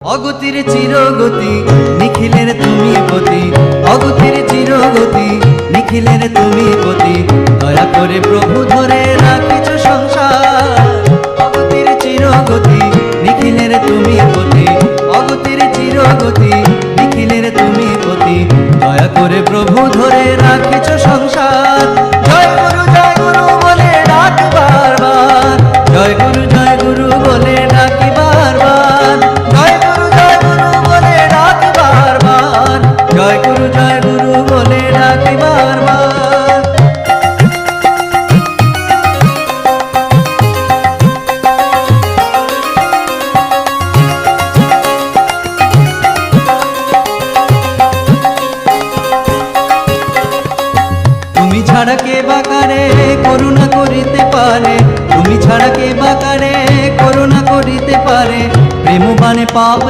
অগতির চিরগতি নিখিলের তুমি পতি, অগতির চিরগতি নিখিলের তুমি পতি, দয়া করে প্রভু ধরে রাখিছ সংসার। অগতির চিরগতি নিখিলের তুমি পতি, অগতির চিরগতি নিখিলের তুমি পতি, দয়া করে প্রভু ধরে রাখিছ সংসার। জয় গুরু বলে ডাক বারবার, জয় গুরু বলে ডাকি বারবার, জয় গুরু বলে ডাক বারবার, জয় গুরু বলে ডাকি বারবার। তুমি ছাড়া কে বাকারে করুণা করিতে পারে, তুমি ছাড়া কে বাকারে করুণা করিতে পারে, প্রেম বানে পাপ